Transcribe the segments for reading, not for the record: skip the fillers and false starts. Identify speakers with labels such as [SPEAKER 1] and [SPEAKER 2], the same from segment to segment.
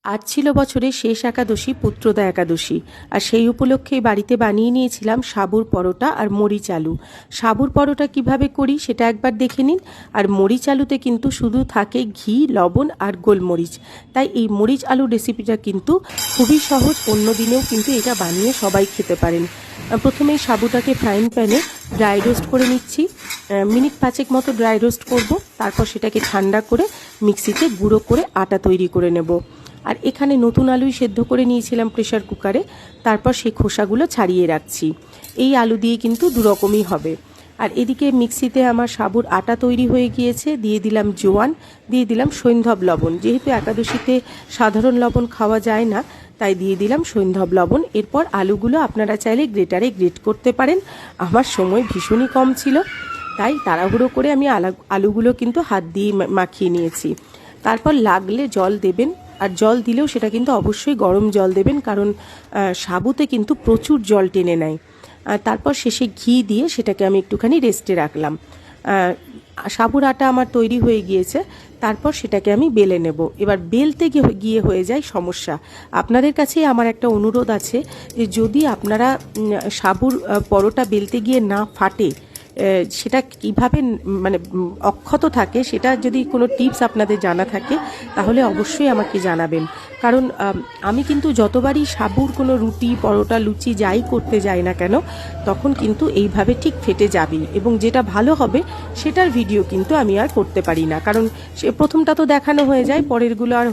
[SPEAKER 1] আজ ছিল বছরের শেষ একাদশী, পুত্রদা একাদশী। আর সেই উপলক্ষেই বাড়িতে বানিয়ে নিয়েছিলাম সাবুর পরোটা আর মরিচ আলু। সাবুর পরোটা কিভাবে করি সেটা একবার দেখে নিন। আর মরিচ আলুতে কিন্তু শুধু থাকে ঘি, লবণ আর গোলমরিচ। তাই এই মরিচ আলু রেসিপিটা কিন্তু খুবই সহজ, অন্য দিনেও কিন্তু এটা বানিয়ে সবাই খেতে পারেন। প্রথমেই সাবুটাকে ফ্রাইং প্যানে ড্রাই রোস্ট করে নিচ্ছি। মিনিট 5 মতো ড্রাই রোস্ট করব। তারপর সেটাকে ঠান্ডা করে মিক্সিতে গুঁড়ো করে আটা তৈরি করে নেব। আর এখানে নতুন আলুই সেদ্ধ করে নিয়েছিলাম প্রেশার কুকারে। তারপর সেই খোসাগুলো ছাড়িয়ে রাখছি। এই আলু দিয়ে কিন্তু দুরকমই হবে। আর এদিকে মিক্সিতে আমার সাবুর আটা তৈরি হয়ে গিয়েছে। দিয়ে দিলাম জোয়ান, দিয়ে দিলাম সৈন্ধব লবণ। যেহেতু একাদশীতে সাধারণ লবণ খাওয়া যায় না, তাই দিয়ে দিলাম সৈন্ধব লবণ। এরপর আলুগুলো আপনারা চাইলে গ্রেটারে গ্রেট করতে পারেন। আমার সময় ভীষণই কম ছিল, তাই তাড়াহুড়ো করে আমি আলুগুলো কিন্তু হাত দিয়ে মাখিয়ে নিয়েছি। তারপর লাগলে জল দেবেন। আর জল দিলেও সেটা কিন্তু অবশ্যই গরম জল দেবেন, কারণ সাবুতে কিন্তু প্রচুর জল টেনে নেয়। তারপর শেষে ঘি দিয়ে সেটাকে আমি একটুখানি রেস্টে রাখলাম। সাবুর আটা আমার তৈরি হয়ে গিয়েছে। তারপর সেটাকে আমি বেলে নেব। এবার বেলতে গিয়ে হয়ে যায় সমস্যা। আপনাদের কাছে আমার একটা অনুরোধ আছে যে যদি আপনারা সাবুর পরোটা বেলতে গিয়ে না ফাটে, সেটা কিভাবে মানে অক্ষত থাকে, সেটা যদি কোনো টিপস আপনাদের জানা থাকে তাহলে অবশ্যই আমাকে জানাবেন। কারণ আমি কিন্তু যতবারই সাবুর কোনো রুটি, পরোটা, লুচি যাই করতে যাই না কেন, তখন কিন্তু এইভাবে ঠিক ফেটে যাবেই। এবং যেটা ভালো হবে সেটার ভিডিও কিন্তু আমি আর করতে পারি না, কারণ সে প্রথমটা তো দেখানো হয়ে যায়, পরেরগুলো আর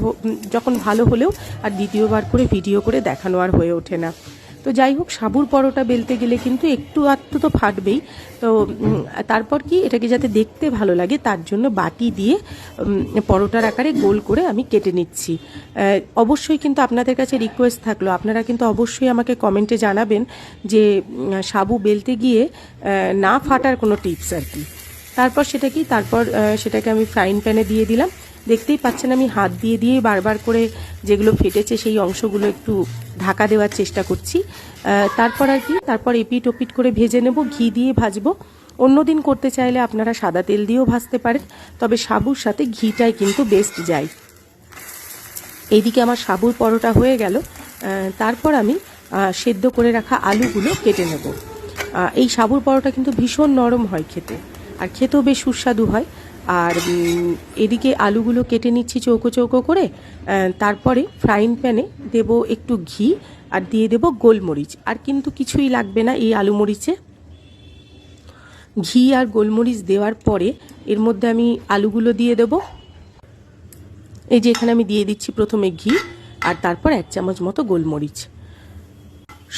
[SPEAKER 1] যখন ভালো হলেও আর দ্বিতীয়বার করে ভিডিও করে দেখানো আর হয়ে ওঠে না। তো যাই হোক, সাবুর পরোটা বেলতে গেলে কিন্তু একটু আধটু তো ফাটবেই। তো তারপর কি, এটাকে যাতে দেখতে ভালো লাগে তার জন্য বাটি দিয়ে পরোটার আকারে গোল করে আমি কেটে নিচ্ছি। অবশ্যই কিন্তু আপনাদের কাছে রিকোয়েস্ট থাকলো, আপনারা কিন্তু অবশ্যই আমাকে কমেন্টে জানাবেন যে সাবু বেলতে গিয়ে না ফাটার কোনো টিপস আর কি। তারপর সেটাকে আমি ফ্রাইং প্যানে দিয়ে দিলাম। দেখতেই পাচ্ছেন আমি হাত দিয়ে বারবার করে যেগুলো ফেটেছে সেই অংশগুলো একটু ঢাকা দেওয়ার চেষ্টা করছি। তারপর এপিট ওপিট করে ভেজে নেব, ঘি দিয়ে ভাজবো। অন্যদিন করতে চাইলে আপনারা সাদা তেল দিয়েও ভাজতে পারেন, তবে সাবুর সাথে ঘিটাই কিন্তু বেস্ট যায়। এইদিকে আমার সাবুর পরোটা হয়ে গেল। তারপর আমি সেদ্ধ করে রাখা আলুগুলো কেটে নেব। এই সাবুর পরোটা কিন্তু ভীষণ নরম হয় খেতে, আর খেতেও বেশ সুস্বাদু হয়। আর এদিকে আলুগুলো কেটে নিচ্ছি চৌকো চৌকো করে। তারপরে ফ্রাইং প্যানে দেব একটু ঘি আর দিয়ে দেব গোলমরিচ। আর কিন্তু কিছুই লাগবে না এই আলু মরিচে। ঘি আর গোলমরিচ দেওয়ার পরে এর মধ্যে আমি আলুগুলো দিয়ে দেব। এই যে এখানে আমি দিয়ে দিচ্ছি প্রথমে ঘি, আর তারপর 1 চামচ মতো গোলমরিচ।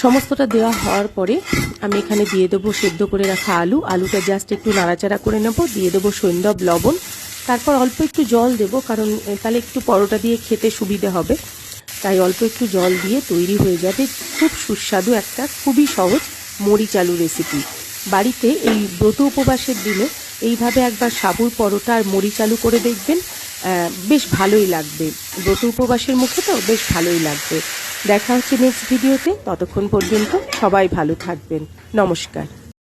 [SPEAKER 1] সমস্তটা দেওয়া হওয়ার পরে আমি এখানে দিয়ে দেবো সেদ্ধ করে রাখা আলুটা জাস্ট একটু নাড়াচাড়া করে নেব। দিয়ে দেবো সৈন্ধব লবণ। তারপর অল্প একটু জল দেব, কারণ তাহলে একটু পরোটা দিয়ে খেতে সুবিধে হবে। তাই অল্প একটু জল দিয়ে তৈরি হয়ে যাবে খুব সুস্বাদু একটা, খুবই সহজ মরিচ আলু রেসিপি। বাড়িতে এই ব্রত উপবাসের দিনে এইভাবে একবার সাবুর পরোটা আর মরিচ আলু করে দেখবেন, বেশ ভালোই লাগবে। ব্রত উপবাসের মুখে তো বেশ ভালোই লাগবে। দেখা হচ্ছে নেক্সট ভিডিওতে। ততক্ষণ পর্যন্ত সবাই ভালো থাকবেন। নমস্কার।